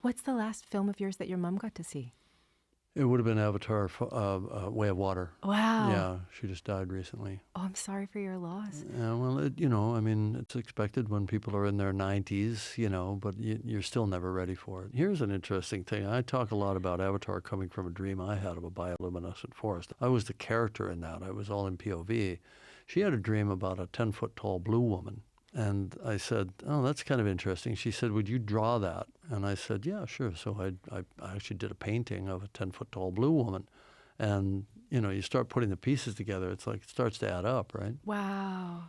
What's the last film of yours that your mom got to see? It would have been Avatar, Way of Water. Wow. Yeah, she just died recently. Oh, I'm sorry for your loss. Yeah, well, I mean, it's expected when people are in their 90s, but you're still never ready for it. Here's an interesting thing. I talk a lot about Avatar coming from a dream I had of a bioluminescent forest. I was the character in that. I was all in POV. She had a dream about a 10-foot tall blue woman. And I said, oh, that's kind of interesting. She said, would you draw that? And I said, yeah, sure. So I actually did a painting of a 10-foot tall blue woman. And, you start putting the pieces together. It's like it starts to add up, right? Wow.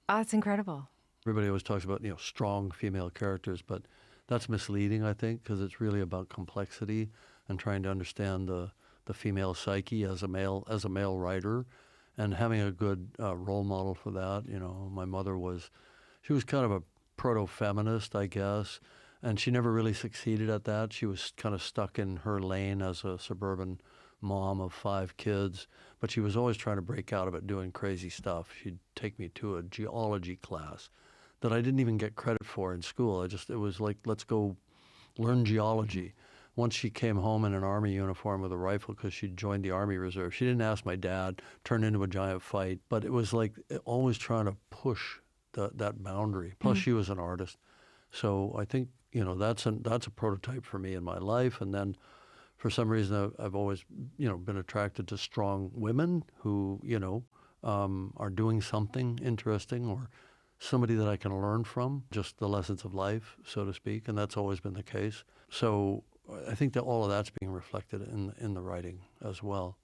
Oh, that's incredible. Everybody always talks about, strong female characters, but that's misleading, I think, because it's really about complexity and trying to understand the female psyche as a male writer, and having a good role model for that. My mother she was kind of a proto-feminist, I guess, and she never really succeeded at that. She was kind of stuck in her lane as a suburban mom of 5 kids, but she was always trying to break out of it, doing crazy stuff. She'd take me to a geology class that I didn't even get credit for in school. It was like, let's go learn geology. Once she came home in an army uniform with a rifle because she'd joined the Army Reserve. She didn't ask my dad, turned into a giant fight, but it was like always trying to push that boundary. Plus, she was an artist. So I think, that's a prototype for me in my life. And then for some reason, I've always, been attracted to strong women who, are doing something interesting, or somebody that I can learn from, just the lessons of life, so to speak. And that's always been the case. So I think that all of that's being reflected in the writing as well.